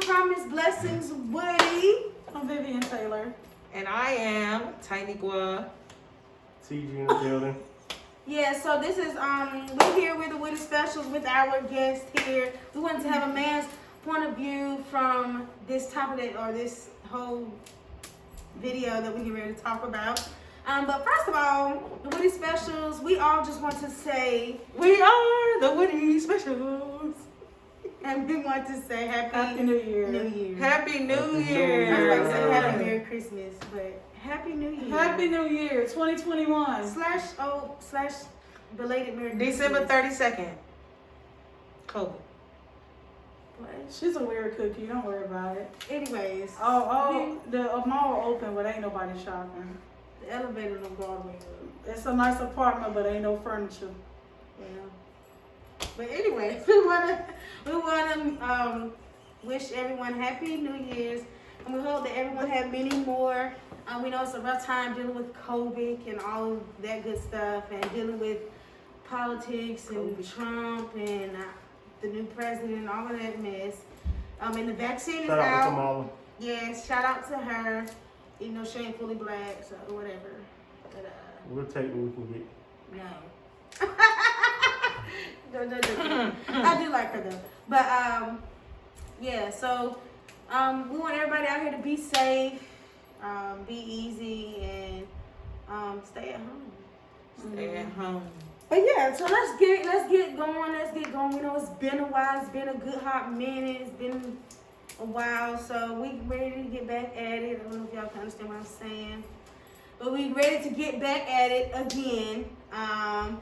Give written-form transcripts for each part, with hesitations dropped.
Promise Blessings Woody. I'm Vivian Taylor. And I am Tiny Gua. TG in the building. Yeah, so this is we're here with the Woody Specials with our guest here. We wanted to have a man's point of view from this topic or this whole video that we get ready to talk about. But first of all, the Woody Specials, we all just want to say We are the Woody Specials. and we want to say Happy New Year. New Year. Happy New I was Year. about to say Happy Merry Christmas, but Happy New Year. Happy New Year, 2021. // belated Merry Christmas. December 32nd. COVID. What? She's a weird cookie. Don't worry about it. Anyways, The mall open, but ain't nobody shopping. the elevator don't go all the way up. It's a nice apartment, but ain't no furniture. Yeah. But anyways, we wanna wish everyone Happy New Year's, and we hope that everyone have many more. We know it's a rough time dealing with COVID and all of that good stuff, and dealing with politics and Trump and the new president and all of that mess. And the vaccine is Shout out to out. Kamala. Yes, shout out to her. Even though she ain't fully black, so whatever. But We'll take what we can get. no. No. I do like her though. But yeah, so we want everybody out here to be safe, be easy, and stay at home. Stay at home. But yeah, so let's get going. We know it's been a while. It's been a good hot minute. It's been a while, so we ready to get back at it. I don't know if y'all can understand what I'm saying, but we ready to get back at it again.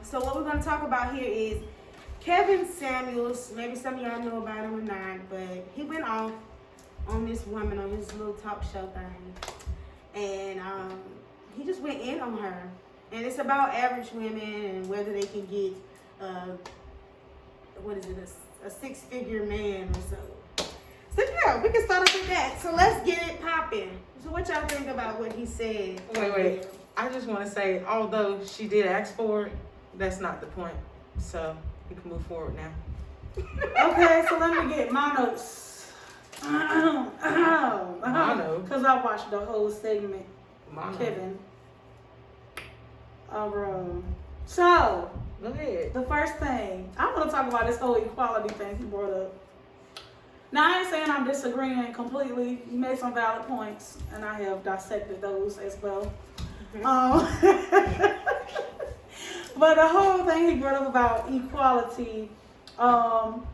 So what we're gonna talk about here is Kevin Samuels. Maybe some of y'all know about him or not, but he went off on this woman on his little talk show thing, and he just went in on her. And it's about average women and whether they can get a six-figure man or so. So yeah, we can start off with that. So let's get it popping. So what y'all think about what he said? Wait. I just want to say, although she did ask for it, that's not the point. So we can move forward now. Okay, so let me get my notes. Mono. Because I watched the whole segment. Mono. Kevin. So, Go ahead. the first thing, I want to talk about this whole equality thing he brought up. Now, I ain't saying I'm disagreeing completely. He made some valid points, and I have dissected those as well. But the whole thing he brought up about equality, about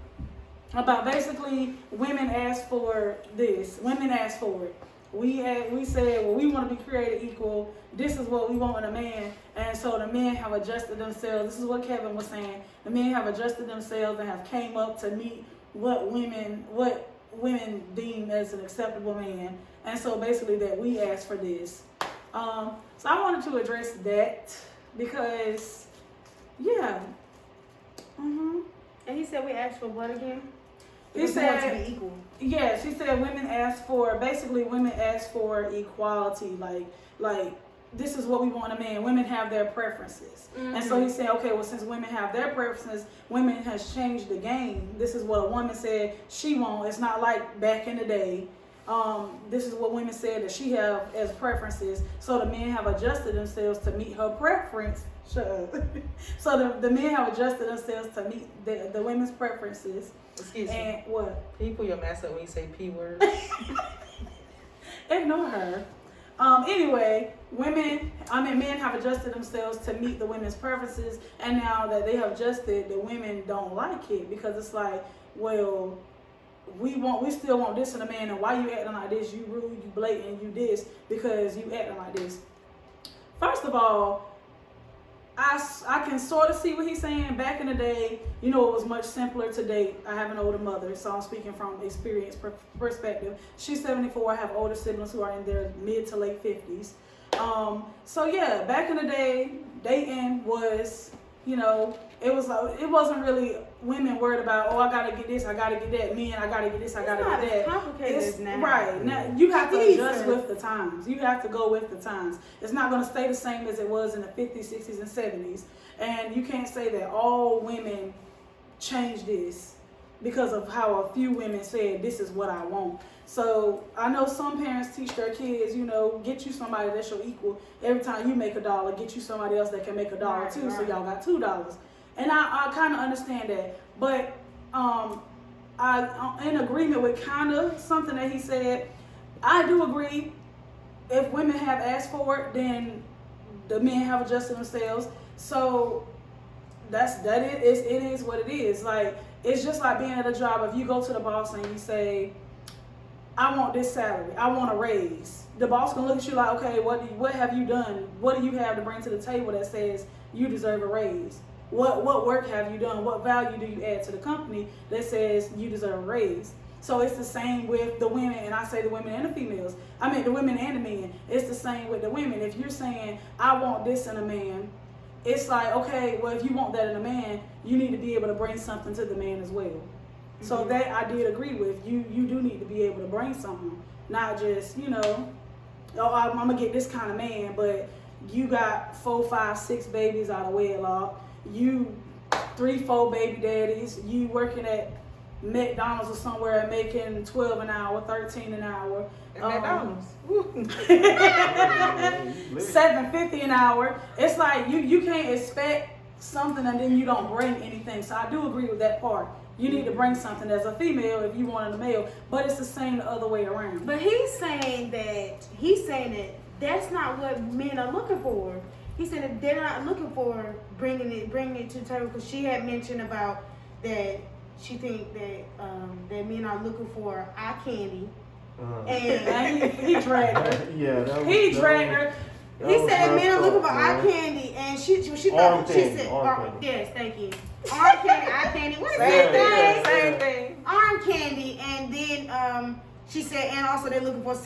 basically women asked for this. Women asked for it. We said, well, we want to be created equal. This is what we want in a man. And so the men have adjusted themselves. This is what Kevin was saying. The men have adjusted themselves and have came up to meet what women deem as an acceptable man. And so basically that we asked for this. So I wanted to address that because, yeah. Mm-hmm. And he said we asked for what again? He said to be equal. Yes, he said women ask for equality, like this is what we want in a man. Women have their preferences. Mm-hmm. And so he said, okay, well, since women have their preferences, women has changed the game. This is what a woman said she wants. It's not like back in the day. This is what women said that she have as preferences. So the men have adjusted themselves to meet her preference. Shut up. So the men have adjusted themselves to meet the women's preferences. Excuse and me. What? Can you pull your mask up when you say P word? Ignore her. Anyway, men have adjusted themselves to meet the women's preferences, and now that they have adjusted, the women don't like it because it's like, well, we still want this in a man, and why you acting like this? You rude, you blatant, you this because you acting like this. First of all, I can sort of see what he's saying. Back in the day, it was much simpler to date. I have an older mother, so I'm speaking from experience perspective. She's 74. I have older siblings who are in their mid to late 50s. So yeah, back in the day, dating was, it wasn't really women worried about, oh, I gotta get this, I gotta get that. Men, I gotta get this, I gotta get that. It's not complicated It's now. right. Now, you have to adjust with the times. You have to go with the times. It's not gonna stay the same as it was in the 50s, 60s, and 70s. And you can't say that all women change this. because of how a few women said, this is what I want. So I know some parents teach their kids, you know, get you somebody that's your equal. Every time you make $1, get you somebody else that can make $1 too, so y'all got $2. And I kind of understand that. But I'm in agreement with kind of something that he said. I do agree, if women have asked for it, then the men have adjusted themselves. So it is what it is. Like, it's just like being at a job. If you go to the boss and you say, I want this salary, I want a raise, the boss gonna look at you like, okay, what have you done? What do you have to bring to the table that says you deserve a raise? What work have you done? What value do you add to the company that says you deserve a raise? So it's the same with the women, and I say the women and the females. I mean the women and the men. It's the same with the women. If you're saying, I want this in a man, it's like, okay, well, if you want that in a man, you need to be able to bring something to the man as well. Mm-hmm. So that I did agree with. You do need to be able to bring something, not just, you know, oh, I'm gonna get this kind of man, but you got 4, 5, 6 babies out of wedlock. You 3, 4 baby daddies. You working at McDonald's or somewhere making $12 an hour, $13 an hour. McDonald's. $7.50 an hour. It's like you can't expect something and then you don't bring anything. So I do agree with that part. You need to bring something as a female if you want a male, but it's the same the other way around. But he's saying that that's not what men are looking for. He said that they're not looking for bringing it to the table, because she had mentioned about that she think that that men are looking for eye candy. And he dragged her. Yeah, he dragged her. He said men are looking for eye candy, and she thought she said yes, thank you. Arm candy, eye candy, what is that thing? Same thing. Arm candy, and then she said, and also they're looking for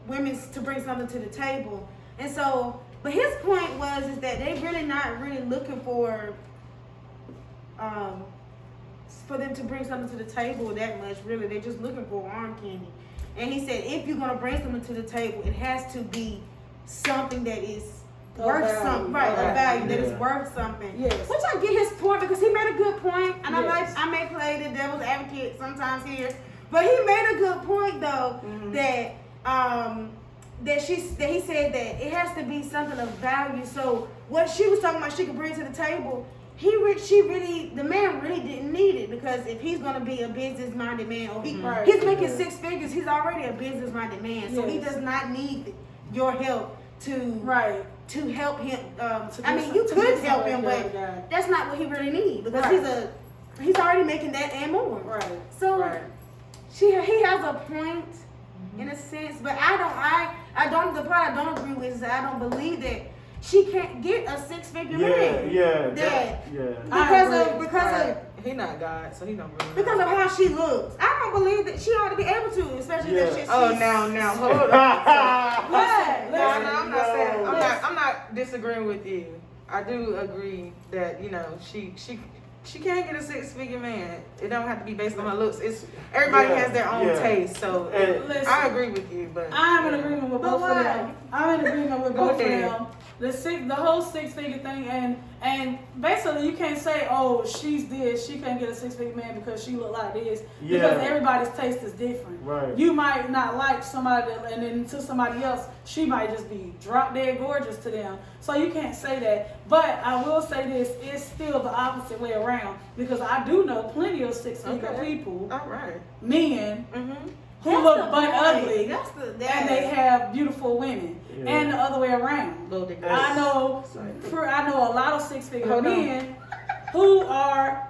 women to bring something to the table. And so, but his point is that they really not really looking for them to bring something to the table that much. Really, they're just looking for arm candy. And he said, if you're gonna bring something to the table, it has to be something that is worth something, right? A value that is worth something. Yes. Which I get his point, because he made a good point, and I may play the devil's advocate sometimes here, but he made a good point though, that he said that it has to be something of value. So what she was talking about, she could bring to the table. The man really didn't need it, because if he's gonna be a business-minded man, or he's making 6 figures, he's already a business-minded man, so he does not need your help to help him. You could help him, but that's not what he really needs, because he's already making that and more. Right. So he has a point in a sense, but I don't. The part I don't agree with is that I don't believe that she can't get a 6-figure man. Because of he not God, so he don't really. Because of how she looks, I don't believe that she ought to be able to, especially that shit. Now hold on. I'm not saying. I'm not disagreeing with you. I do agree that she can't get a 6-figure man. It don't have to be based on her looks. It's everybody has their own taste. So I agree with you, but I'm in agreement with both of them. I'm in agreement with both of them. The whole 6-figure thing, and basically you can't say, oh, she's this, she can't get a 6-figure man because she look like this, because everybody's taste is different. Right. You might not like somebody, and then to somebody else, she might just be drop dead gorgeous to them. So you can't say that. But I will say this: it's still the opposite way around, because I do know plenty of 6-figure people, men. Who look but ugly, and they have beautiful women, and the other way around. I know a lot of 6-figure men who are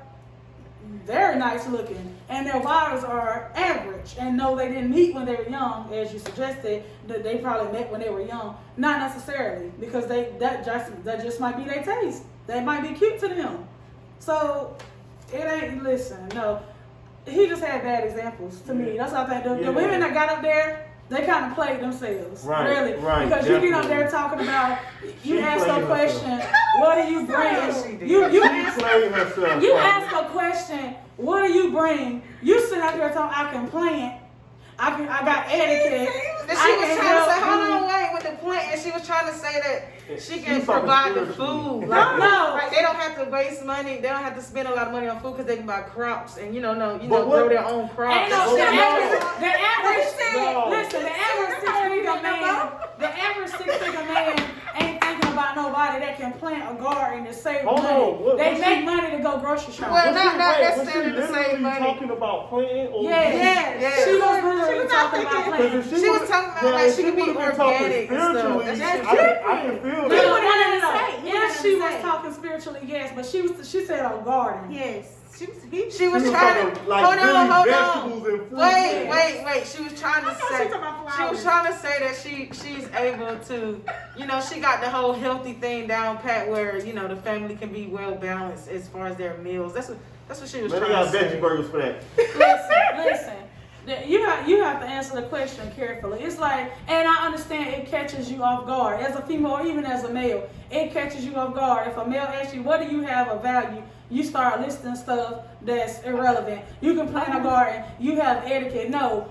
very nice looking, and their wives are average. And no, they didn't meet when they were young, as you suggested. That they probably met when they were young. Not necessarily, because that just might be their taste. They might be cute to them. So it ain't. Listen, no. He just had bad examples to me. That's what I think. The women that got up there, they kind of played themselves. Really. Because you get up there talking about, you ask a question, what do you bring? You ask a question, what do you bring? You sit out there talking, I can plant, I got etiquette. And she was trying to say, hold on, wait, with the plant, and she was trying to say that she can provide the food. Like they don't have to waste money. They don't have to spend a lot of money on food because they can buy crops and grow their own crops. The average 6-figure man ain't thinking about nobody that can plant a garden to save money. They make money to go grocery shopping. Well, not necessarily to save money. Talking about planting? Yeah. She was literally talking about planting. She was talking about like she could be organic and stuff. I can feel No. that. Yes, she was talking spiritually, yes, but she said a garden. Yes. She was trying to like hold on. vegetables and fruit. Wait. She was trying to say that she's able to, she got the whole healthy thing down pat where the family can be well balanced as far as their meals. That's what she was trying to say. Got veggie burgers for that. Listen. You have to answer the question carefully. It's like, and I understand it catches you off guard. As a female or even as a male, it catches you off guard. If a male asks you, what do you have of value? You start listing stuff that's irrelevant. You can plant a garden. You have etiquette. No.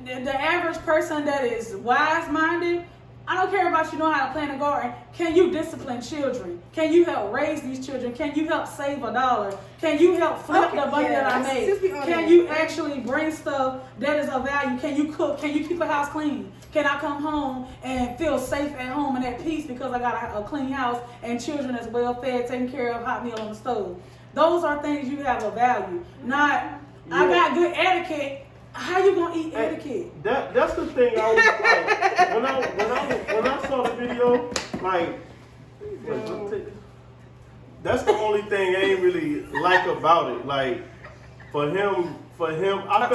The average person that is wise-minded, I don't care about you know how to plant a garden. Can you discipline children? Can you help raise these children? Can you help save $1? Can you help flip the money that I made? Can you actually bring stuff that is of value? Can you cook? Can you keep a house clean? Can I come home and feel safe at home and at peace because I got a clean house and children that's well fed, taken care of, hot meal on the stove? Those are things you have of value. Not, I got good etiquette. How you gonna eat etiquette? That's the thing. I was like, when I saw the video, like, that's the only thing I ain't really like about it. Like, for him, I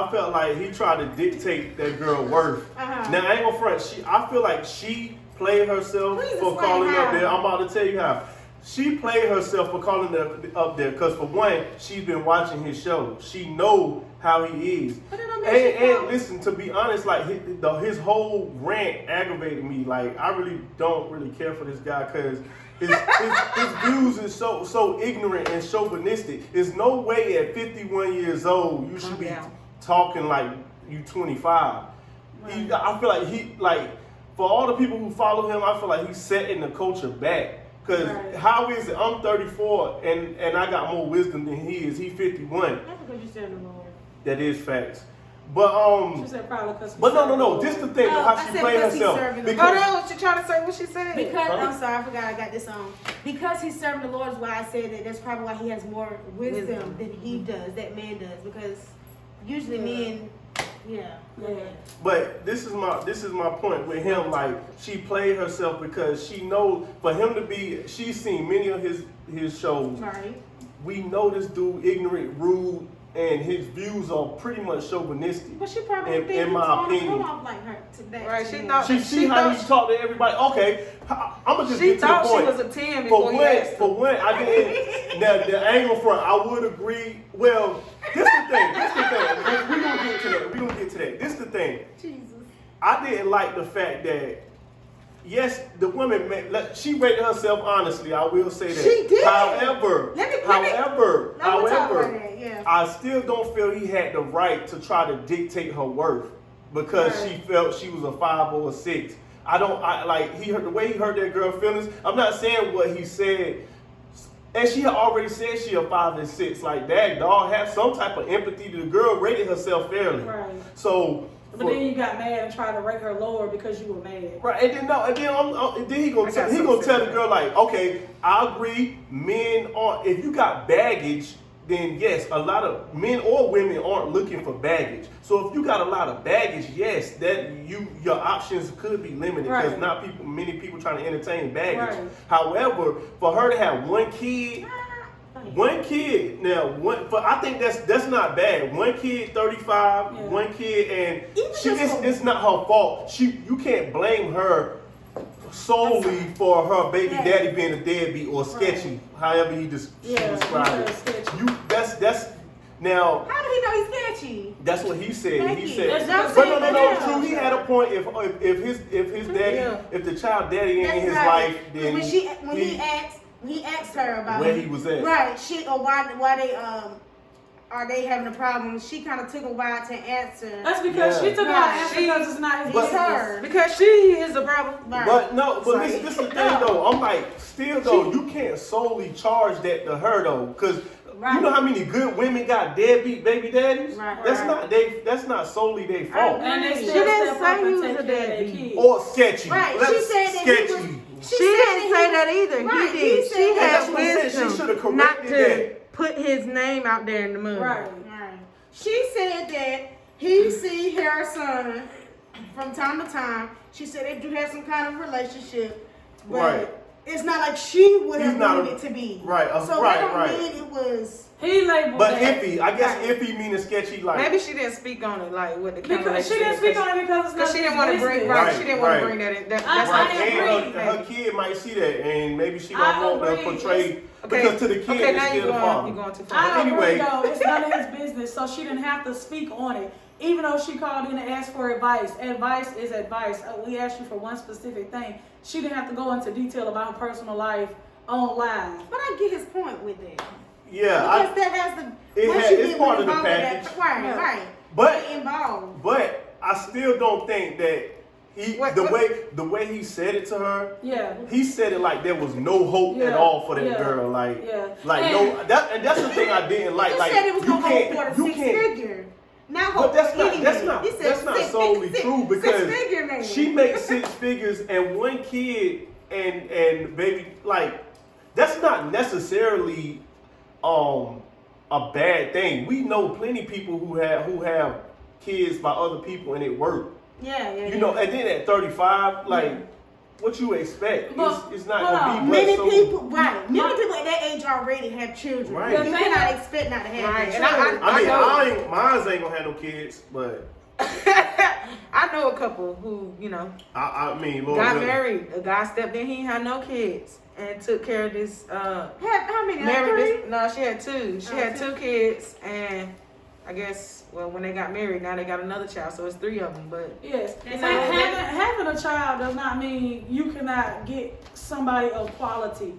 felt like he tried to dictate that girl worth. Now I ain't gonna front. I feel like she played herself for calling up there. I'm about to tell you how. She played herself for calling up there because, for one, she's been watching his show. She know how he is. And listen, to be honest, like his whole rant aggravated me. Like, I really don't really care for this guy because his views is so ignorant and chauvinistic. There's no way at 51 years old you should be talking like you 25. Right. I feel like for all the people who follow him, I feel like he's setting the culture back. Because how is it? I'm 34 and I got more wisdom than he is. He's 51. That's because you said the Lord. That is facts. But she said probably because. But no. This the thing how she played herself. Hold on, what you trying to say? What she said? Because I'm sorry, I forgot I got this on. Because he's serving the Lord is why I said that. That's probably why he has more wisdom than he does. That man does because usually men. Yeah. But this is my point with him. Like, she played herself because she knows for him to be. She's seen many of his shows. Right. We know this dude ignorant, rude, and his views are pretty much chauvinistic. But she probably in my opinion. Off like her today. Right. She how he talked to everybody. Okay, I'm gonna just get to the point. She thought she was a 10 before he asked her. For one, I didn't. Now the angle front, I would agree. Well, this the thing. We gonna get to that. This the thing. Jesus. I didn't like the fact that. Yes, the woman, she rated herself honestly. I will say that. She did. However, I still don't feel he had the right to try to dictate her worth because she felt she was a 5 or a 6. He heard the way he hurt that girl feelings. I'm not saying what he said, and she had already said she a 5 and 6. Like that, dog, have some type of empathy. The girl rated herself fairly. Right. So. But then you got mad and tried to rate her lower because you were mad. Right, and then he gonna tell the girl like, okay, I agree. Men aren't. If you got baggage, then yes, a lot of men or women aren't looking for baggage. So if you got a lot of baggage, yes, that your options could be limited because many people trying to entertain baggage. Right. Her for her to have one kid. Now, I think that's not bad. One kid, 35, one kid, and it's not her fault. You can't blame her solely for her baby daddy being a deadbeat or sketchy, however he described it. That's now. How did he know he's sketchy? That's what he said. He said, no, true. He had a point. If his daddy, if the child daddy ain't in his life, then he asked her about where he was at. Right. Why they are they having a problem? She kind of took a while to answer. That's because she took a while to answer because it's not his It's business. her. Because she is the problem. Right. But no, but this is the thing though. I'm like, still though, you can't solely charge that to her though, because you know how many good women got deadbeat baby daddies? Right. That's not solely their fault. And they She still didn't step up say he and was take a care of their deadbeat. kids. Or sketchy. Right. Let's She said that he sketchy. was. She didn't say that either. Right, He he did. said She that. had That's what I said. She wisdom should've not corrected to that. put his name out there in the mud. Right. Right. She said that he see her son from time to time. She said they do have some kind of relationship, but Right. it's not like she would have He's not wanted a- it to be. Right, So right, that don't right. mean it was. He labeled But that. iffy, I guess Right. iffy meaning sketchy like. Maybe she didn't speak on it like what the Because she didn't speak on it because it's not Because she didn't want to bring business. right. She didn't want Right. to bring that in. That's I Right, agree. and her kid might see that, and maybe she I don't want to agree. portray Okay. because to the kid Okay, now it's you're still the going father. too far. I Anyway. agree though, it's none of his business, so she didn't have to speak on it. Even though she called in and asked for advice. Advice is advice. We asked you for one specific thing. She didn't have to go into detail about her personal life on live. But I get his point with it. Yeah, Because that has the. It once had- you it's get part of the involved with that- package. Right, right. But- Get involved. but I still don't think that What- the way he said it to her. Yeah. He said it like there was no hope at Yeah, all for that yeah, girl. Like, yeah. like And- no, and that's the thing I didn't like. He Like, said it was you no hope can't, for the you six can't. figure. Not But hope that's for not any that's man. not He said that's not six solely figure- true because six figure man. she makes 6 figures and one kid and baby like that's not necessarily a bad thing. We know plenty people who have kids by other people and it worked. Yeah, yeah. You know, and then at 35, like what you expect? But, It's not hold gonna on. be Many but so, people, right? Many people at that age already have children. Right. You cannot expect not to have Right, children. and I mean, know- mine ain't gonna have no kids, but I know a couple who, you know, I mean, Lord got willing. married. A guy stepped in, he ain't had no kids, and took care of this. How many? Married Three? this. No, she had two. She Oh, had two. 2 kids, and I guess when they got married, now they got another child, so it's 3 of them. But Yes. And Having a child does not mean you cannot get somebody of quality.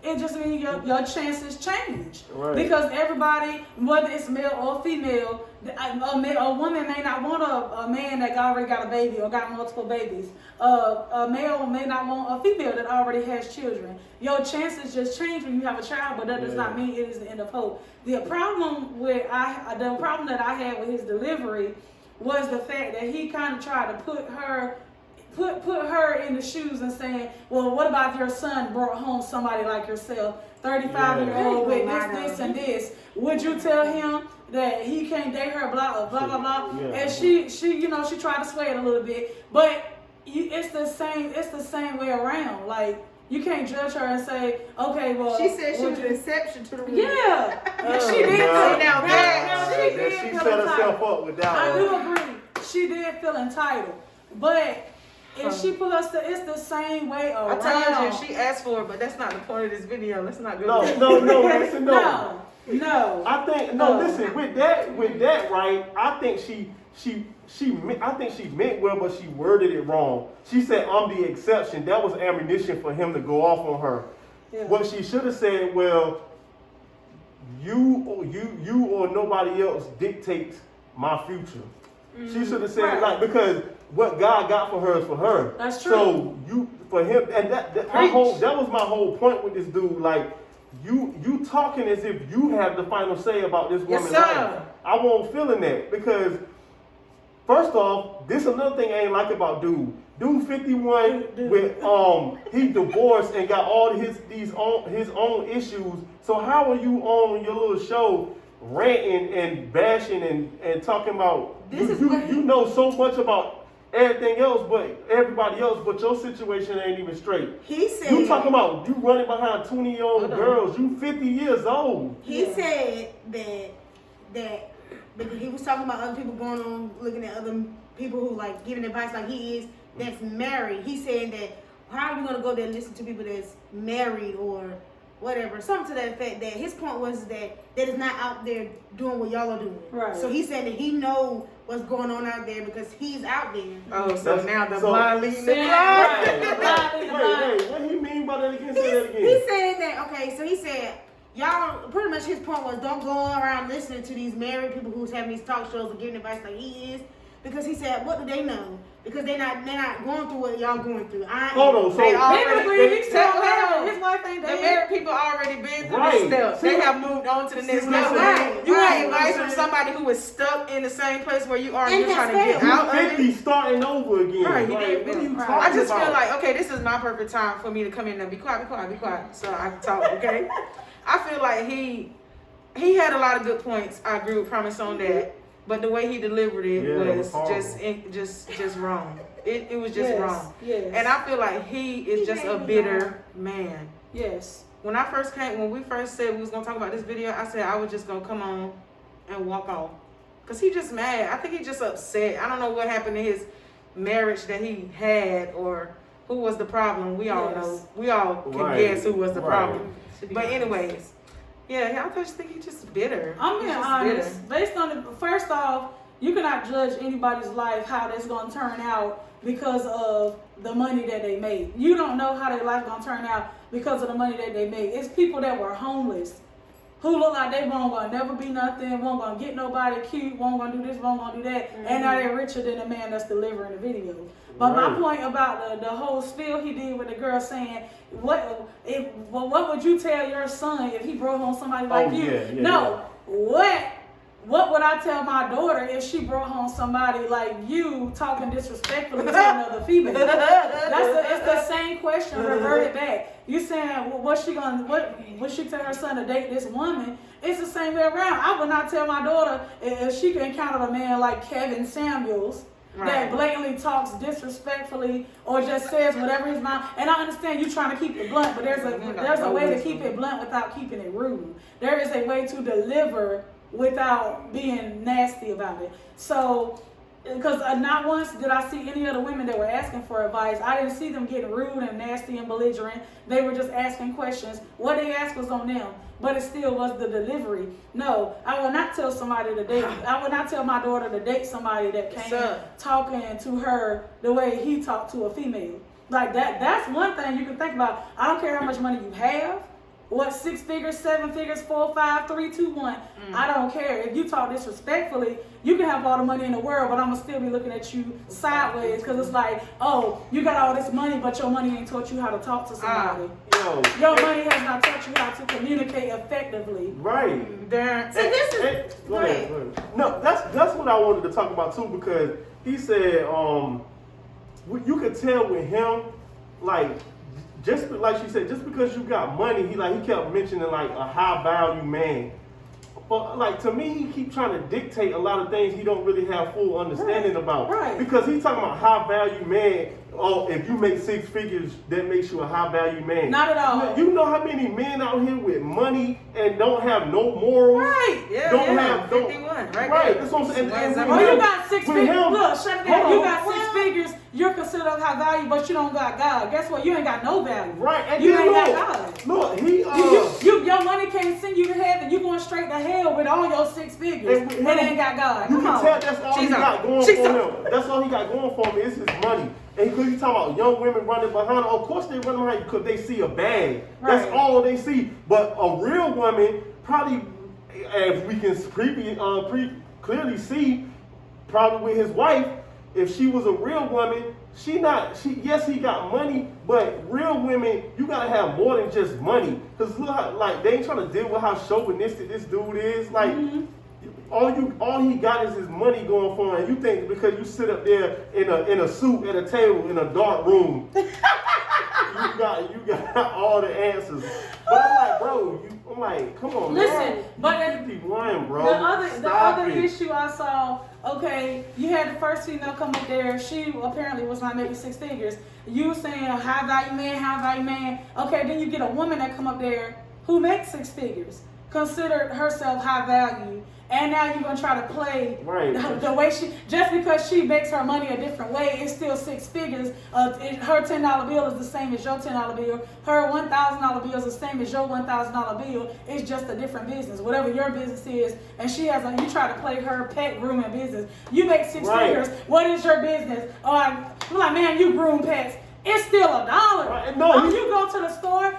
It just means your chances change. Right. Because everybody, whether it's male or female, a woman may not want a man that already got a baby or got multiple babies. A male may not want a female that already has children. Your chances just change when you have a child, but that does not mean it is the end of hope. The problem that I had with his delivery was the fact that he kind of tried to put her in the shoes and saying, well, what about if your son brought home somebody like yourself, 35-year-old with this, and this? Would you tell him that he can't date her, blah, blah, blah, blah? Yeah. And she tried to sway it a little bit, but it's the same way around. Like, you can't judge her and say, okay, well. She said she would was an you- exception to the rule. Yeah. And she did. no. Now Yeah, she that did she feel set entitled. herself up with that I one. do agree. She did feel entitled, but if she put us to, it's the same way I around. told you she asked for it, but that's not the point of this video. Let's not go. No, there. listen, no. No. I think listen, with that, right? I think I think she meant well, but she worded it wrong. She said, "I'm the exception." That was ammunition for him to go off on her. Yeah. What she should have said, well, you or nobody else dictates my future. She should have said Right. like because what God got for her is for her. That's true. So for him, and that was my whole point with this dude. Like you talking as if you have the final say about this Yes, woman's sir. life. I won't feeling that because first off, this another thing I ain't like about dude. Dude 51 with he divorced and got all his own issues. So how are you on your little show ranting and bashing and talking about you know so much about everything else but everybody else, but your situation ain't even straight. He said. You talking about you running behind 20-year-old Hold on. girls, you 50 years old. He said that because he was talking about other people going on looking at other people who like giving advice like he is that's married. He said that how are you gonna go there and listen to people that's married or whatever, something to that effect. That his point was that is not out there doing what y'all are doing. Right. So he said that he know what's going on out there because he's out there. Oh, so now the So- blind leading the Yeah, blind. right. Wait, what do you mean by that again? Say that again. He said that, okay, so he said, y'all, pretty much his point was don't go around listening to these married people who's having these talk shows and giving advice like he is. Because he said, what do they know? Because they're not going through what y'all going through. Hold on, so they already, he's still married. His wife ain't the dead. married people already been through this stuff. They have moved on to the next level. You want advice from somebody who is stuck in the same place where you are and you're trying to get out of it. 50 starting over again. Right, he like, did. what are you talking I just about? feel like, okay, this is my perfect time for me to come in and be quiet, so I can talk, okay? I feel like he had a lot of good points. I agree with Promise on that. But the way he delivered it was just wrong. It was just wrong. Yes. And I feel like he is just a bitter man. Yes. When we first said we was gonna talk about this video, I said I was just gonna come on and walk off. Cause he just mad. I think he just upset. I don't know what happened to his marriage that he had or who was the problem. We all know. We all can guess who was the problem. But anyways. Yeah, I just think he's just bitter. I'm being honest. Based on the first off, you cannot judge anybody's life how that's gonna turn out because of the money that they made. You don't know how their life gonna turn out because of the money that they made. It's people that were homeless who look like they won't gonna never be nothing, won't gonna get nobody cute, won't gonna do this, won't gonna do that, and now they're richer than the man that's delivering the video. But my point about the whole spiel he did with the girl saying, what would you tell your son if he brought home somebody like you? What would I tell my daughter if she brought home somebody like you talking disrespectfully to another female? It's the same question reverted back. You saying what would she tell her son to date this woman? It's the same way around. I would not tell my daughter if she could encounter a man like Kevin Samuels. Right. That blatantly talks disrespectfully or just says whatever his mouth. And I understand you trying to keep it blunt, but there's a way to keep it blunt without keeping it rude. There is a way to deliver without being nasty about it. So, because not once did I see any of the women that were asking for advice. I didn't see them getting rude and nasty and belligerent. They were just asking questions. What they asked was on them, but it still was the delivery. No, I will not tell somebody to date. I will not tell my daughter to date somebody that came talking to her the way he talked to a female. Like that's one thing you can think about. I don't care how much money you have. What, 6 figures, 7 figures, 4, 5, 3, 2, 1. I don't care. If you talk disrespectfully, you can have all the money in the world, but I'm going to still be looking at you sideways because it's like, oh, you got all this money, but your money ain't taught you how to talk to somebody. Your money has not taught you how to communicate effectively. Right. So go ahead. No, that's what I wanted to talk about too, because he said you could tell with him, like, just like she said, just because you got money, he kept mentioning like a high value man. But like to me, he keep trying to dictate a lot of things he don't really have full understanding about. Right. Because he's talking about high value man. Oh, if you make 6 figures, that makes you a high value man. Not at all. You know how many men out here with money and don't have no morals? Right. Yeah, 51. Right. That's what I'm saying. You got 6 figures. Look, shut it down. You got 6 figures. You're considered of high value, but you don't got God. Guess what? You ain't got no value. Right. And you ain't got God. Look, your money can't send you to heaven. You going straight to hell with all your 6 figures. And ain't got God. You can tell that's all he got going for him. That's all he got going for him is his money. And because you talking about young women running behind her, of course they run behind you because they see a bag. Right. That's all they see. But a real woman, probably, as we can clearly see, probably with his wife, if she was a real woman, yes, he got money, but real women, you gotta have more than just money. Because look how, like, they ain't trying to deal with how chauvinistic this dude is. Like, all he got is his money going for him. And you think because you sit up there in a suit at a table in a dark room, you got all the answers. But I'm like, bro, I'm like, come on, listen, man. But you keep lying, bro. The other issue I saw, okay, you had the first female come up there. She apparently was not making 6 figures. You saying high value man. Okay, then you get a woman that come up there who makes 6 figures, considered herself high value. And now you're going to try to play the way just because she makes her money a different way, it's still 6 figures. Her $10 bill is the same as your $10 bill. Her $1,000 bill is the same as your $1,000 bill. It's just a different business, whatever your business is. And you try to play her pet grooming business. You make 6 figures. What is your business? Oh, I'm like, man, you groom pets. it's still $1. Right, no, You go to the store,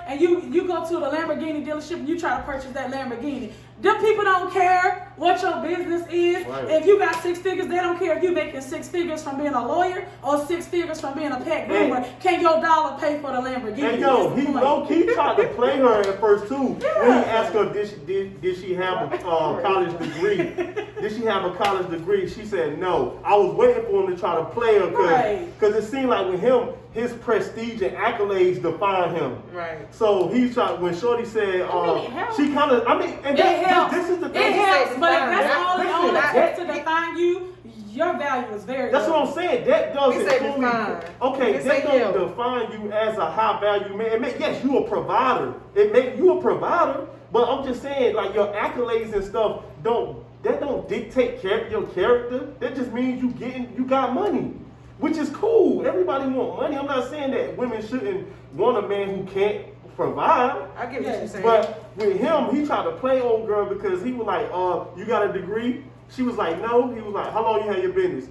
and you go to the Lamborghini dealership, and you try to purchase that Lamborghini. Them people don't care what your business is. Right. If you got 6 figures, they don't care if you're making 6 figures from being a lawyer or 6 figures from being a pet groomer. Can your dollar pay for the Lamborghini? And yo, he low-key tried to play her at first too. Yeah. When he asked her, did she have a college degree? Did she have a college degree? She said no. I was waiting for him to try to play her because it seemed like with him, his prestige and accolades define him. Right. So he tried, when Shorty said, she kind of, and this is the thing. It helps, but if that's all Listen, it only takes to define you, your value is very That's low. what I'm saying. That doesn't define. okay. That don't define you as a high value man. Yes, you a provider. It make you a provider. But I'm just saying, like your accolades and stuff don't dictate your character. That just means you got money, which is cool. Everybody want money. I'm not saying that women shouldn't want a man who can't provide. I get what you're saying. But with him, he tried to play old girl because he was like, you got a degree? She was like, no. He was like, how long you had your business?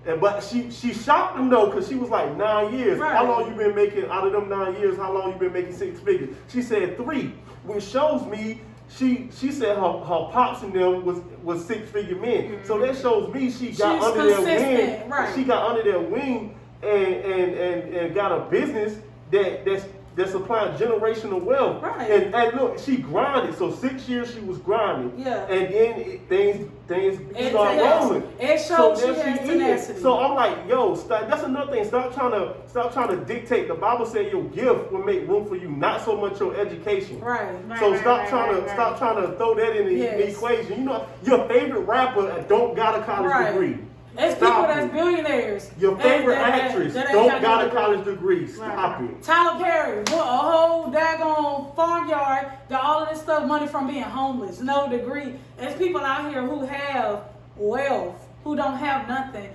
But she shocked him though, because she was like 9 years. Right. How long you been making, out of them 9 years, how long you been making 6 figures? She said 3, which shows me she said her pops and them was 6-figure men. Mm-hmm. So that shows me she got under their wing. Right. She got under their wing and got a business that's supplying generational wealth. Right. And look, she grinded. So 6 years she was grinding. Yeah. And then things start rolling. It shows so she has tenacity. So I'm like, yo, that's another thing. Stop trying to dictate. The Bible said your gift will make room for you, not so much your education. Right. So stop trying to throw that in the equation. You know, your favorite rapper don't got a college degree. It's people that's billionaires. Your favorite actress don't got a college degree. Stop it. Tyler Perry, a whole daggone farmyard, got all of this stuff, money from being homeless, no degree. There's people out here who have wealth, who don't have nothing.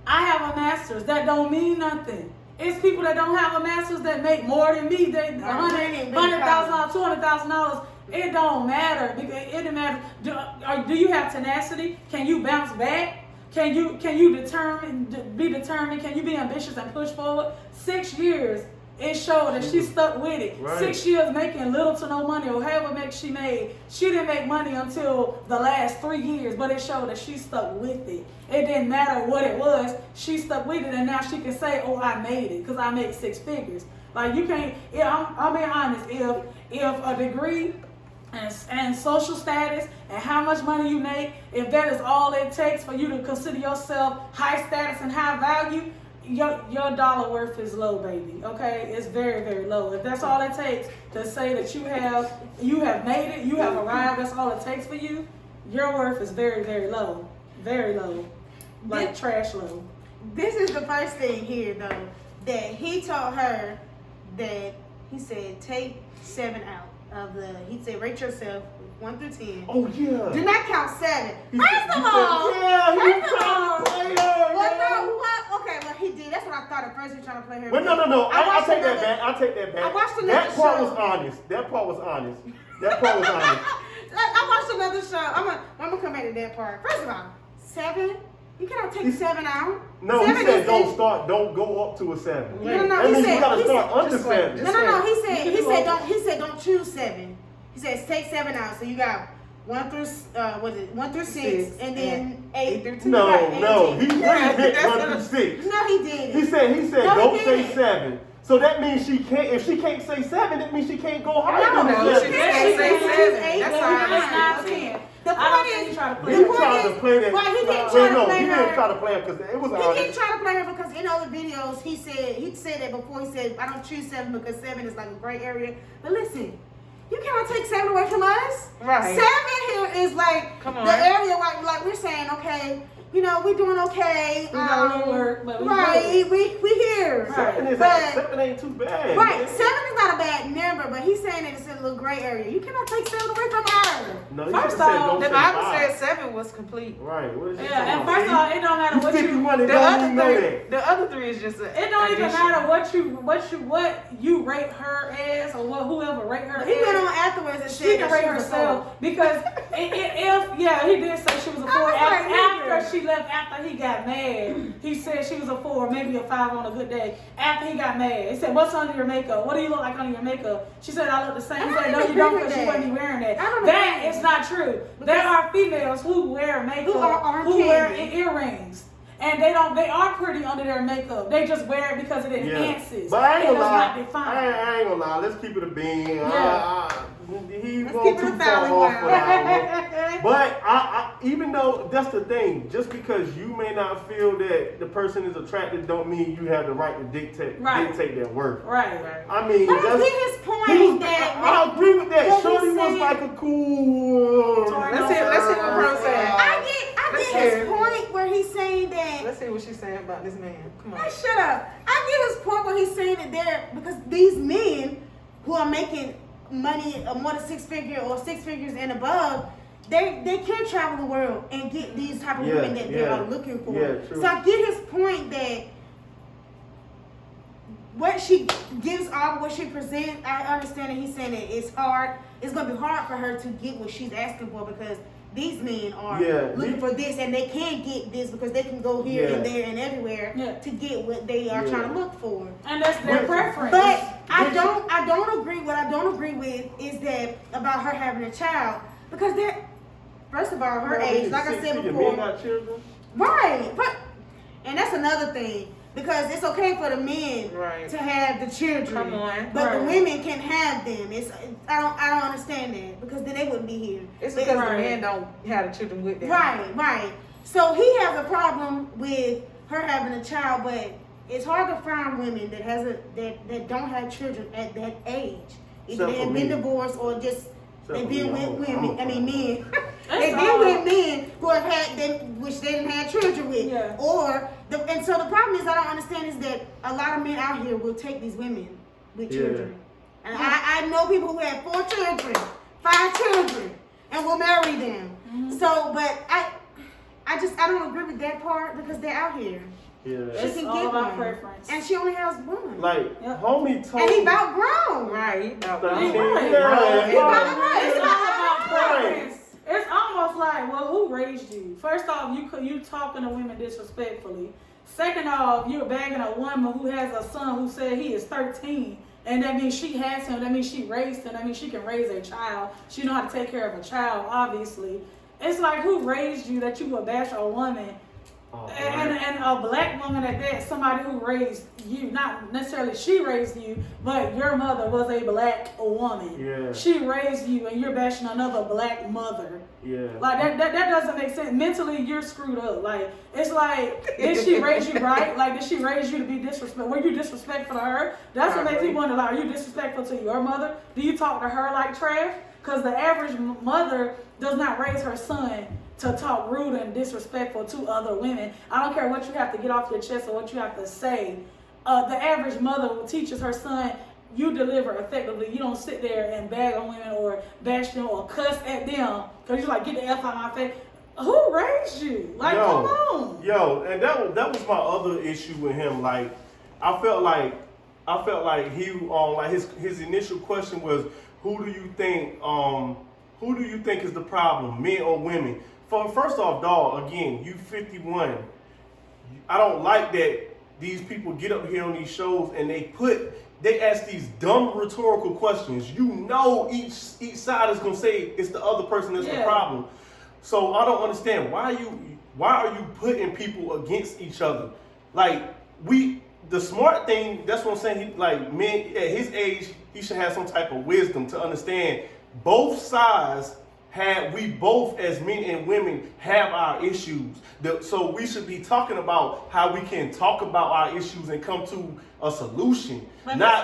I have a master's, that don't mean nothing. It's people that don't have a master's that make more than me. They $100,000, $200,000. It don't matter. It doesn't matter. Do you have tenacity? Can you bounce back? Can you be determined? Can you be ambitious and push forward? 6 years, it showed that she stuck with it. Right. 6 years making little to no money, or however much she made. She didn't make money until the last 3 years, but it showed that she stuck with it. It didn't matter what it was. She stuck with it, and now she can say, "Oh, I made it," because I made 6 figures. Like you can't. Yeah, I'm being honest. If a degree and social status and how much money you make, if that is all it takes for you to consider yourself high status and high value, your dollar worth is low, baby. Okay, it's very, very low. If that's all it takes to say that you have made it, you have arrived, that's all it takes for you, your worth is very, very low, like trash low. This is the first thing here though, that he told her that he said take 7 out. He said rate yourself 1 through 10. Oh yeah. Do not count 7. He First said, of all, okay, well he did. That's what I thought at first. He was trying to play her. But no. I'll take that back. I watched another That part show. was honest. That part was honest. I watched another show. I'm gonna come back to that part. First of all, 7. You cannot take 7 out. No, 7 he said is don't go up to a 7. No, That means you gotta start under just wait. 7. No. He said don't choose 7. He says take 7 out. So you got 1 through 6, and then 8 through 10. No, he picked 1 through 6. No, he did. He said No, don't he say didn't. 7. So that means she can't. If she can't say 7, that means she can't go higher No, than she 7. can't say 7. Eight, That's nine, how 10. The I don't point think is, he tried to play He the didn't point try to is, play that. well, he didn't Well, try to no, play he her. didn't try to play her because it was He honest. didn't try to play her because in other videos he said that before. He said I don't choose 7 because 7 is like a gray area. But listen, you cannot take 7 away from us. Right. 7 here is like the area like we're saying, okay, you know, we're doing okay. We got a little work, but we right, we here. Right. 7 ain't too bad. Right, 7 is not a bad number, but he's saying that it's in a little gray area. You cannot take 7 away from her. No, he First just said off, don't The say Bible 5. said 7 was complete. Right. What is Yeah, and first of all, it don't matter what you you. money, The don't even know other that. the other 3 is just It don't even matter what you rate her as, or whoever rate her He went on as. afterwards and She said can that rate she was a 4. herself because if he did say she was a 4 I was like, after she left after he got mad. He said she was a 4, maybe a 5 on a good day. After he got mad, he said, "What's under your makeup? What do you look like under your makeup?" She said, "I look the same." He said, "No, you don't, because you wouldn't be wearing that." That is not true. There are females who wear makeup, who wear earrings. And they are pretty under their makeup. They just wear it because it enhances. But I ain't gonna lie. Not define. I ain't gonna lie. Let's keep it a bean. He Let's won't keep it too a far family off for that one. But I, even though that's the thing, just because you may not feel that the person is attractive, don't mean you have the right to dictate their worth. Right. I mean, but I get his point that I agree with that. Shorty was saying, like a cool. Let's see what Pro said. I get his point where he's saying that. Let's see what she's saying about this man. Come on. Hey, shut up. I get his point where he's saying that because these men who are making money more than 6 figures or 6 figures and above, they can travel the world and get these type of women that they are looking for. Yeah, true. So I get his point that what she gives off, what she presents, I understand that he's saying that it's hard. It's going to be hard for her to get what she's asking for because these men are looking for this and they can't get this because they can go here and there and everywhere to get what they are trying to look for. And that's their preference. But I don't agree. What I don't agree with is that about her having a child because first of all, her age, like I said before, right? But and that's another thing. Because it's okay for the men to have the children, Come on. but the women can't have them. I don't understand that because then they wouldn't be here. It's because the men don't have the children with them. Right. So he has a problem with her having a child, but it's hard to find women that don't have children at that age. Either they have been divorced or just they've been with women. I mean men. They've been with men who have had them, which they didn't have children with, and so the problem is I don't understand is that a lot of men out here will take these women with children, and I know people who have 4 children, 5 children, and will marry them. So, but I don't agree with that part because they're out here. Yeah, it's all about preference, and she only has one. Like homie told, and he about grown. Right, he about grown. It's all about preference. It's almost like, well, who raised you? First off, you talking to women disrespectfully. Second off, you're bagging a woman who has a son who said he is 13. And that means she has him. That means she raised him. That means she can raise a child. She know how to take care of a child, obviously. It's like, who raised you that you would bash a woman? And a black woman at that, somebody who raised you, not necessarily she raised you, but your mother was a black woman. Yeah. She raised you and you're bashing another black mother. Yeah. Like that doesn't make sense. Mentally, you're screwed up. Like, it's like, did she raise you right? Like, did she raise you to be disrespectful? Were you disrespectful to her? That's what makes me wonder, like, are you disrespectful to your mother? Do you talk to her like trash? Because the average mother does not raise her son to talk rude and disrespectful to other women. I don't care what you have to get off your chest or what you have to say. The average mother teaches her son, you deliver effectively. You don't sit there and bag on women or bash them or cuss at them because you're like, get the F out of my face. Who raised you? Like, come on. And that was my other issue with him. Like, I felt like he like his initial question was, who do you think is the problem, men or women? First off, dog, again, you 51. I don't like that these people get up here on these shows and they ask these dumb rhetorical questions. You know each side is gonna say it's the other person that's the problem. So I don't understand why are you putting people against each other? Like, the smart thing, that's what I'm saying, men at his age, he should have some type of wisdom to understand both sides we both as men and women have our issues. So we should be talking about how we can talk about our issues and come to a solution. But Not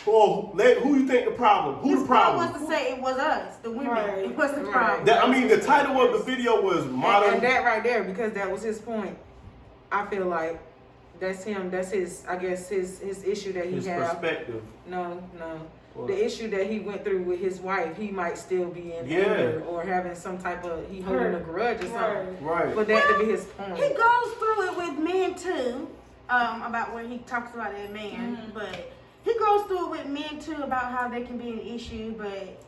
who you think the problem? Who's the problem? Wants to say it was us, the women. Right. It was the problem. The title of the video was modern. And that right there, because that was his point. I feel like that's him. That's his issue that he has. His perspective. No. The issue that he went through with his wife, he might still be in anger or having some type of, holding a grudge or something. Right. For that to be his point. He goes through it with men too, about when he talks about that man. But he goes through it with men too about how they can be an issue. But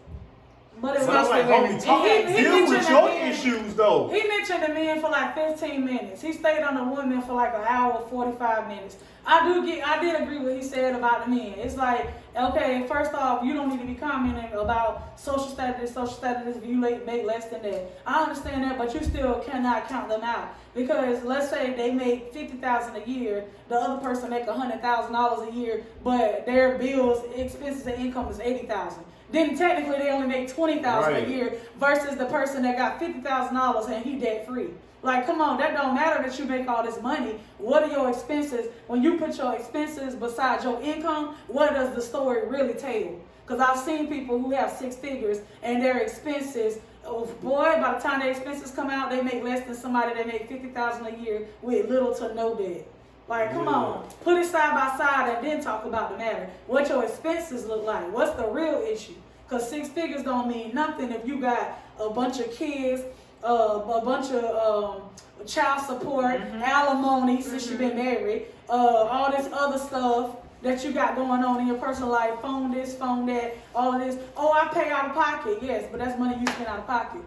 But it's But I'm like, women. homie, He deal with mentioned your that issues though. He mentioned the men for like 15 minutes. He stayed on the women for like an hour, 45 minutes. I did agree with what he said about the men. It's like, okay, first off, you don't need to be commenting about social status if you make less than that. I understand that, but you still cannot count them out. Because let's say they make $50,000 a year, the other person make $100,000 a year, but their bills, expenses, and income is $80,000. Then technically they only make $20,000 a year versus the person that got $50,000 and he debt free. Like, come on, that don't matter that you make all this money. What are your expenses? When you put your expenses beside your income, what does the story really tell? Because I've seen people who have 6 figures and their expenses, oh boy, by the time their expenses come out, they make less than somebody that make $50,000 a year with little to no debt. Like, come on, put it side by side and then talk about the matter. What your expenses look like. What's the real issue? Because 6 figures don't mean nothing if you got a bunch of kids, a bunch of child support, alimony since you've been married, all this other stuff that you got going on in your personal life, phone this, phone that, all of this. Oh, I pay out of pocket. Yes, but that's money you spend out of pocket.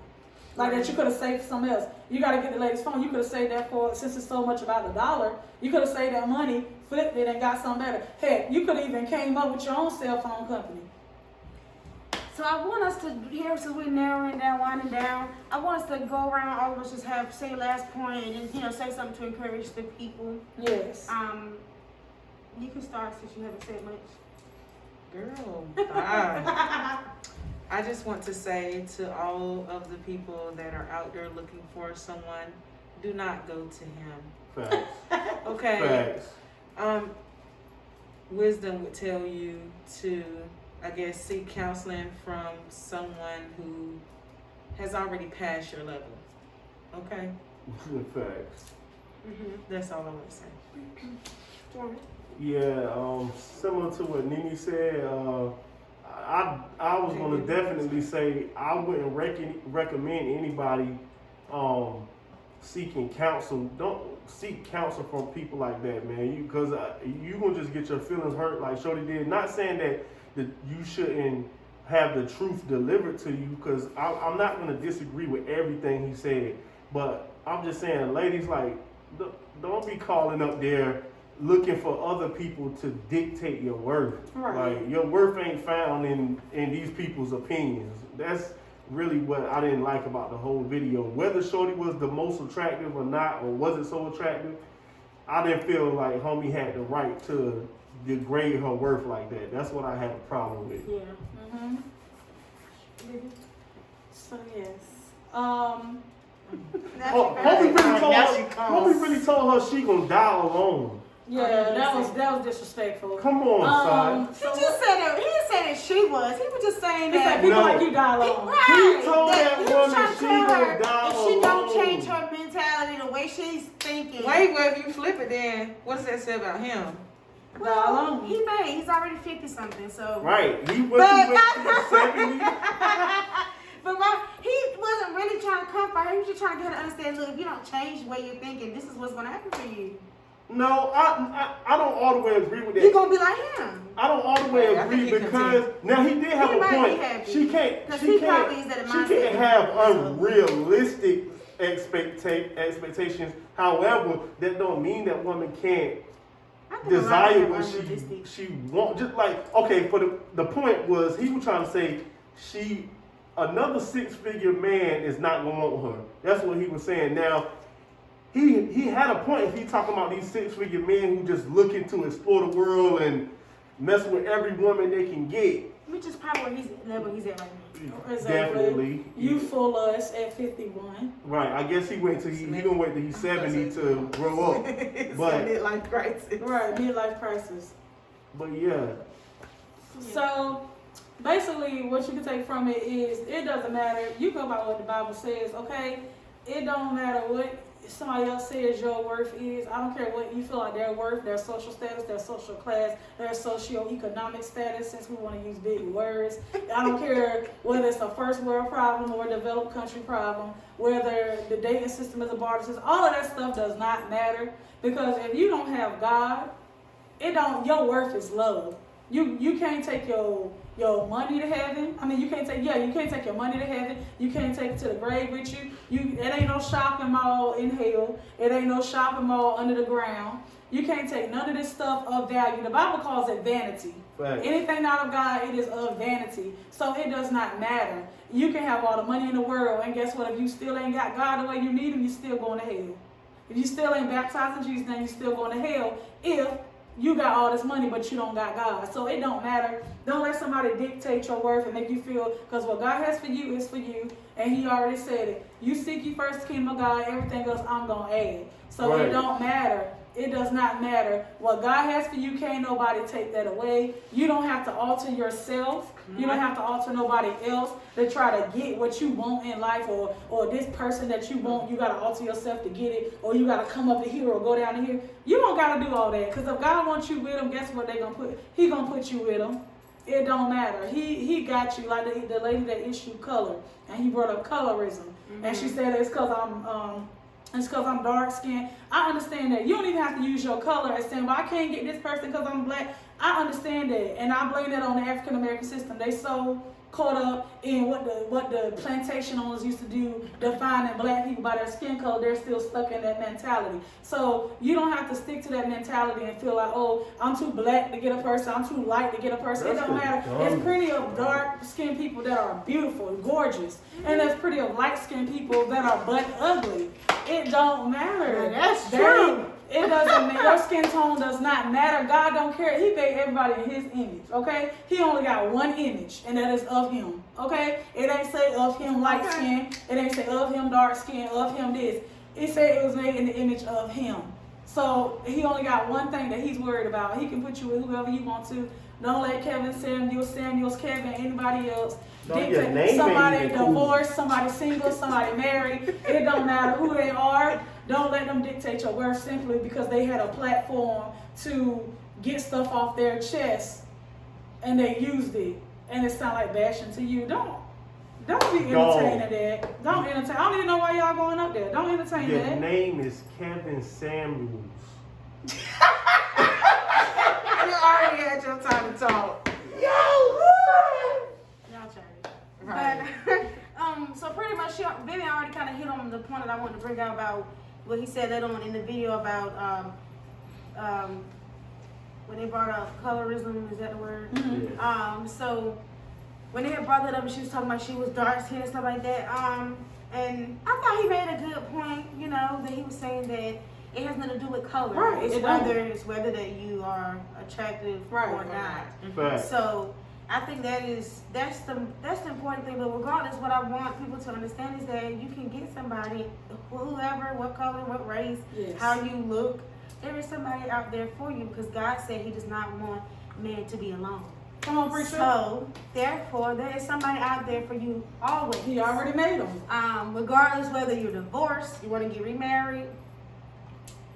Like that you could have saved for something else. You got to get the latest phone. You could have saved that for, since it's so much about the dollar, you could have saved that money, flipped it, and got something better. Heck, you could have even came up with your own cell phone company. So I want us to, here, so we're narrowing down, winding down, I want us to go around, all of us just have, say last point, and then, say something to encourage the people. Yes. You can start since you haven't said much. Girl, I just want to say to all of the people that are out there looking for someone, do not go to him. Facts. Okay. Facts. Wisdom would tell you to, I guess, seek counseling from someone who has already passed your level. Okay? Facts. That's all I want to say. Yeah, similar to what Nene said, I was going to definitely say I wouldn't recommend anybody seeking counsel. Don't seek counsel from people like that, man. Because you going to just get your feelings hurt like Shorty did. Not saying that you shouldn't have the truth delivered to you, because I'm not going to disagree with everything he said. But I'm just saying, ladies, like, don't be calling up there looking for other people to dictate your worth. Right. Like, your worth ain't found in these people's opinions. That's really what I didn't like about the whole video. Whether Shorty was the most attractive or not, or wasn't so attractive, I didn't feel like homie had the right to degrade her worth like that. That's what I had a problem with. Yeah. So yes. Homie really told her she gonna die alone. Yeah, that was disrespectful. Come on, son. He just said that. He didn't say that she was. He was just saying He that. said people like you die alone. Right. He told that he was woman trying to she tell gonna her die if she don't alone. change her mentality, the way she's thinking. Wait, well, if you flip it, then what does that say about him? Well, he's already 50 something, so. Right. He wasn't 70. But he wasn't really trying to comfort her. He was just trying to get her to understand, look, if you don't change the way you're thinking, this is what's going to happen for you. No, I don't all the way agree with that. You're going to be like him. I don't all the way agree because now he did have a point. She can't have unrealistic expectations. However, that don't mean that woman can't desire what she wants. Just like, okay, for the point was he was trying to say another 6-figure man is not gonna want her. That's what he was saying. Now, he had a point if he talking about these 6-figure men who just looking to explore the world and mess with every woman they can get. Which is probably where he's at right now. Exactly. Definitely. Youthful us at 51. Right. I guess he gonna wait till he's 70 to grow up. But midlife crisis. Right, midlife crisis. But yeah. So basically what you can take from it is it doesn't matter. You go by what the Bible says, okay? It don't matter what somebody else says your worth is. I don't care what you feel like their worth, their social status, their social class, their socioeconomic status, since we want to use big words. I don't care whether it's a first world problem or a developed country problem, whether the dating system is a barter system. All of that stuff does not matter, because if you don't have God, your worth is love. You can't take your money to heaven. I mean, you can't take your money to heaven. You can't take it to the grave with you. It ain't no shopping mall in hell. It ain't no shopping mall under the ground. You can't take none of this stuff of value. The Bible calls it vanity. Right. Anything not of God, it is of vanity. So it does not matter. You can have all the money in the world, and guess what? If you still ain't got God the way you need him, you still going to hell. If you still ain't baptized in Jesus' name, you still going to hell. If you got all this money, but you don't got God. So it don't matter. Don't let somebody dictate your worth and make you feel, because what God has for you is for you. And he already said it. You seek ye first the kingdom of God, everything else I'm going to add. So It don't matter. It does not matter. What God has for you, can't nobody take that away. You don't have to alter yourself. You don't have to alter nobody else to try to get what you want in life, or this person that you want, you got to alter yourself to get it, or you got to come up to here or go down to here. You don't got to do all that, because if God wants you with him, guess what they're going to put? He going to put you with him. It don't matter. He got you, like the lady that issued color, and he brought up colorism. And she said it's because I'm dark skinned. I understand that. You don't even have to use your color as saying, well, I can't get this person because I'm black. I understand that. And I blame that on the African American system. They so caught up in what the plantation owners used to do, defining black people by their skin color. They're still stuck in that mentality. So you don't have to stick to that mentality and feel like, oh, I'm too black to get a person, I'm too light to get a person. It don't matter. There's plenty of dark skinned people that are beautiful and gorgeous. And there's plenty of light skinned people that are butt ugly. It don't matter. That's true. It doesn't matter. Your skin tone does not matter. God don't care. He made everybody in his image, okay? He only got one image, and that is of him, okay? It ain't say of him light skin. It ain't say of him dark skin, of him this. It said it was made in the image of him. So he only got one thing that he's worried about. He can put you with whoever you want to. Don't let Kevin, Samuels, Kevin, anybody else dictate. Somebody divorced, somebody single, somebody married. It don't matter who they are. Don't let them dictate your worth simply because they had a platform to get stuff off their chest and they used it. And it sound like bashing to you. Don't be entertaining that. Don't entertain. I don't even know why y'all going up there. Don't entertain that. Your name is Kevin Samuels. You already had your time to talk. Y'all tried it. Right. But, so pretty much, Vivian already kind of hit on the point that I wanted to bring out about what he said later on in the video about when they brought up colorism, is that the word? Mm-hmm. So when they had brought that up and she was talking about she was dark skinned and stuff like that, and I thought he made a good point, you know, that he was saying that it has nothing to do with color. Right. It's whether that you are attractive or not. Right. So I think that's the important thing. But regardless, what I want people to understand is that you can get somebody, whoever, what color, what race, how you look. There is somebody out there for you because God said He does not want men to be alone. Come on, preacher. So therefore, there is somebody out there for you always. He already made them. Regardless whether you're divorced, you want to get remarried,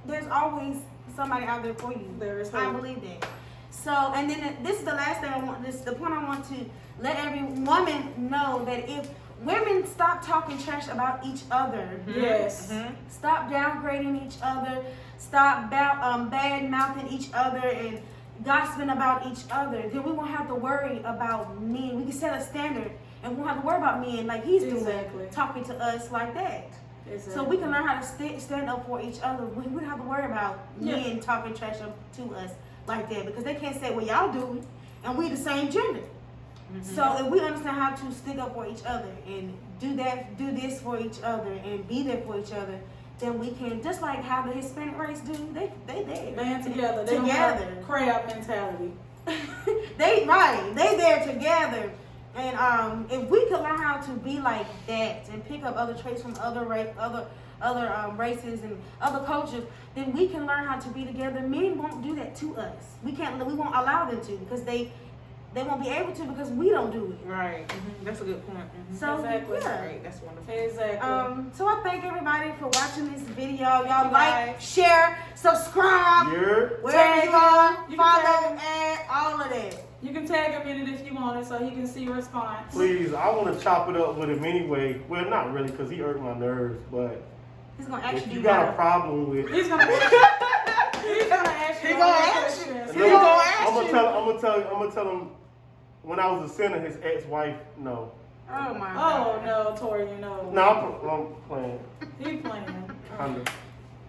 there's always somebody out there for you. There is. I believe that. So, and then this is the last thing I want. This is the point I want to let every woman know that if women stop talking trash about each other, Yes. stop downgrading each other, stop bad mouthing each other and gossiping about each other, then we won't have to worry about men. We can set a standard and we won't have to worry about men like he's doing, talking to us like that. Exactly. So we can learn how to stand up for each other. We don't have to worry about men talking trash to us like that because they can't say, well, y'all do it, and we the same gender. So if we understand how to stick up for each other and do this for each other and be there for each other, then we can, just like how the Hispanic race do, they there. Band together. They don't have crab mentality. They there together. And if we could learn how to be like that and pick up other traits from other races and other cultures, then we can learn how to be together. Men won't do that to us. We won't allow them to because they won't be able to because we don't do it. Right. That's a good point. So Exactly. yeah. Right. That's wonderful. Exactly. So I thank everybody for watching this video. Y'all like, share, subscribe, wherever you are, follow, and all of that. You can tag him in it if you want it so he can see your response. Please, I want to chop it up with him anyway. Well, not really, because he hurt my nerves, but He's gonna actually if you got a problem with He's gonna ask you. He gonna ask you. I'm gonna tell him when I was a sinner, his ex-wife, no. Oh my Oh God. no, Tori, no. No, I'm playing. He playing. Kinda.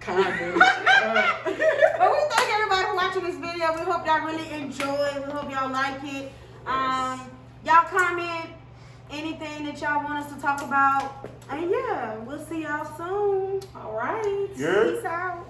But we thank everybody for watching this video. We hope y'all really enjoy it. We hope y'all like it. Y'all comment anything that y'all want us to talk about. And yeah, we'll see y'all soon. All right. Yeah. Peace out.